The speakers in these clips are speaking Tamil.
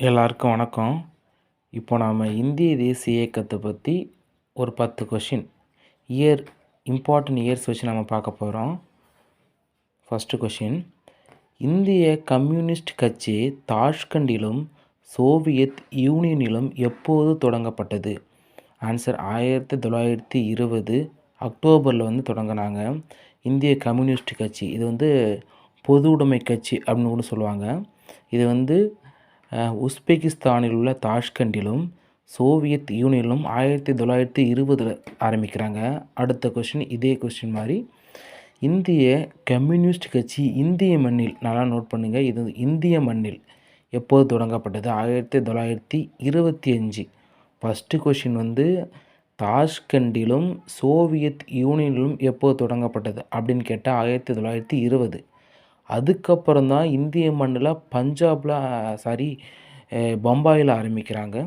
எல்லாருக்கும் வணக்கம். இப்போ நாம் இந்திய தேசிய இயக்கத்தை பற்றி ஒரு 10 கொஷின் இம்பார்ட்டன்ட் இயர்ஸ் வச்சு நம்ம பார்க்க போகிறோம். ஃபஸ்ட்டு கொஷின், இந்திய கம்யூனிஸ்ட் கட்சி தாஷ்கண்டிலும் சோவியத் யூனியனிலும் எப்போது தொடங்கப்பட்டது? ஆன்சர் 1920 அக்டோபரில் தொடங்கினாங்க இந்திய கம்யூனிஸ்ட் கட்சி. இது பொது உடைமை கட்சி அப்படின்னு கூட சொல்லுவாங்க. இது உஸ்பெகிஸ்தானில் உள்ள தாஷ்கண்டிலும் சோவியத் யூனியனிலும் 1920 ஆரம்பிக்கிறாங்க. அடுத்த கொஷின் இதே கொஷின் மாதிரி, இந்திய கம்யூனிஸ்ட் கட்சி இந்திய மண்ணில், நல்லா நோட் பண்ணுங்கள், இது இந்திய மண்ணில் எப்போது தொடங்கப்பட்டது? 1925. ஃபஸ்ட்டு கொஷின் தாஷ்கண்டிலும் சோவியத் யூனியனிலும் எப்போது தொடங்கப்பட்டது அப்படின்னு கேட்டால் 1920. அதுக்கப்புறம் தான் இந்திய மண்ணில் பம்பாயில் ஆரம்பிக்கிறாங்க.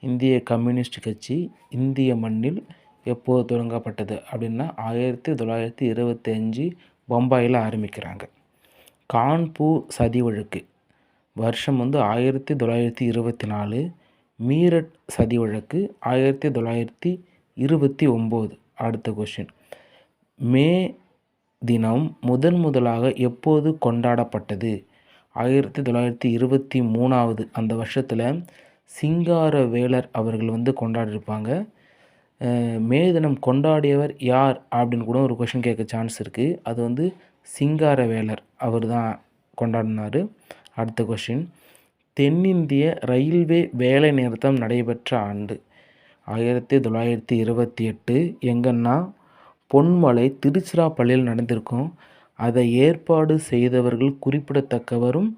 இந்திய கம்யூனிஸ்ட் கட்சி இந்திய மண்ணில் எப்போது தொடங்கப்பட்டது அப்படின்னா 1925 பம்பாயில் ஆரம்பிக்கிறாங்க. கான்பூர் சதி வழக்கு வருஷம் 1924. மீரட் சதி வழக்கு 1929. அடுத்த கொஷின், மே தினம் முதலாக எப்போது கொண்டாடப்பட்டது? 1923. அந்த வருஷத்தில் சிங்காரவேலர் அவர்கள் கொண்டாடிருப்பாங்க. மே தினம் கொண்டாடியவர் யார் அப்படின்னு கூட ஒரு கொஷின் கேட்க சான்ஸ் இருக்குது. அது சிங்காரவேலர் அவர் தான் கொண்டாடினார். அடுத்த கொஷின், தென்னிந்திய ரயில்வே வேலை நிறுத்தம் நடைபெற்ற ஆண்டு? 1928. எங்கன்னா பொன்மலை திருச்சிராப்பள்ளியில் நடந்திருக்கும். அதை ஏற்பாடு செய்தவர்கள் குறிப்பிடத்தக்கவரும்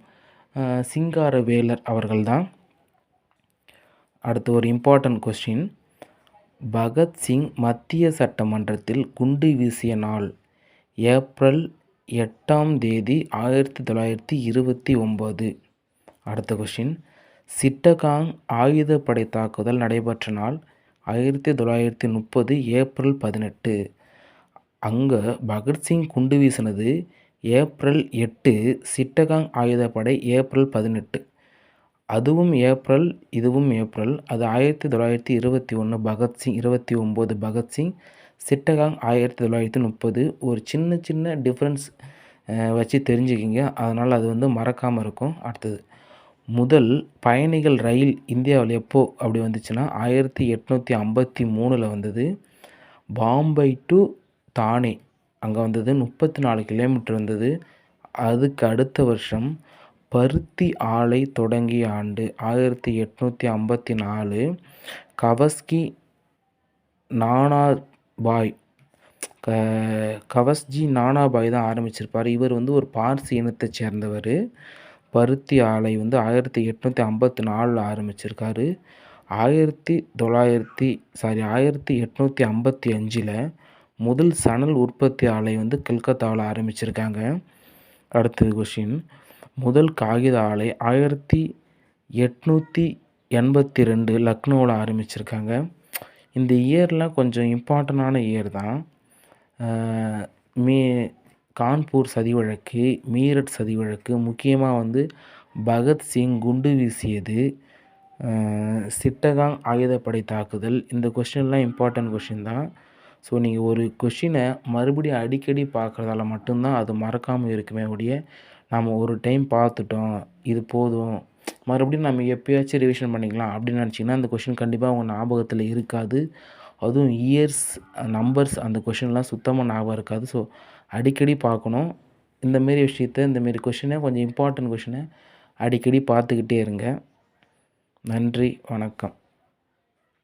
சிங்காரவேலர் அவர்கள்தான். அடுத்து ஒரு இம்பார்ட்டன்ட் கொஸ்டின், பகத்சிங் மத்திய சட்டமன்றத்தில் குண்டு வீசிய நாள்? ஏப்ரல் 8ஆம் தேதி 1929. அடுத்த கொஸ்டின், சிட்டகாங் ஆயுதப்படை தாக்குதல் நடைபெற்ற நாள்? 1930 ஏப்ரல் 18. அங்கே பகத்சிங் குண்டு வீசினது ஏப்ரல் 8, சிட்டகாங் ஆயுதப்படை ஏப்ரல் 18. அதுவும் ஏப்ரல், இதுவும் ஏப்ரல். அது 1921 பகத்சிங், 29 பகத்சிங், சிட்டகாங் 1930. ஒரு சின்ன டிஃப்ரென்ஸ் வச்சு தெரிஞ்சுக்கிங்க, அதனால் அது மறக்காமல் இருக்கும். அடுத்தது, முதல் பயணிகள் ரயில் இந்தியாவில் எப்போ அப்படி வந்துச்சுன்னா 1853 வந்தது. பாம்பே டு தானே அங்கே 34 கிலோமீட்டர் வந்தது. அதுக்கு அடுத்த வருஷம் பருத்தி ஆலை தொடங்கிய ஆண்டு 1854. கவஸ்கி நானாபாய் தான் ஆரம்பிச்சிருப்பார். இவர் ஒரு பார்சி இனத்தை சேர்ந்தவர். பருத்தி ஆலை 1854 ஆரம்பிச்சிருக்காரு. 1855 முதல் சணல் உற்பத்தி ஆலை கல்கத்தாவில் ஆரம்பிச்சிருக்காங்க. அடுத்தது கொஷின், முதல் காகித ஆலை 1882 லக்னோவில் ஆரம்பிச்சிருக்காங்க. இந்த இயர்லாம் கொஞ்சம் இம்பார்ட்டண்டான இயர் தான். கான்பூர் சதி வழக்கு, மீரட் சதி வழக்கு, முக்கியமாக பகத்சிங் குண்டு வீசியது, சிட்டகாங் ஆயுதப்படை தாக்குதல், இந்த கொஷின்லாம் இம்பார்ட்டன்ட் கொஷின் தான். ஸோ நீங்கள் ஒரு கொஷினை மறுபடியும் அடிக்கடி பார்க்குறதால மட்டும்தான் அது மறக்காமல் இருக்குமே ஒழிய, நம்ம ஒரு டைம் பார்த்துட்டோம் இது போதும், மறுபடியும் நம்ம எப்போயாச்சும் ரிவிஷன் பண்ணிக்கலாம் அப்படின்னு நினச்சிங்கன்னா அந்த கொஷின் கண்டிப்பாக உங்கள் ஞாபகத்தில் இருக்காது. அதுவும் இயர்ஸ், நம்பர்ஸ், அந்த கொஷின்லாம் சுத்தமாக ஞாபகம் இருக்காது. ஸோ அடிக்கடி பார்க்கணும். இந்தமாரி இந்தமாரி கொஷினை, கொஞ்சம் இம்பார்ட்டன்ட் கொஷினை அடிக்கடி பார்த்துக்கிட்டே இருங்க. நன்றி, வணக்கம்.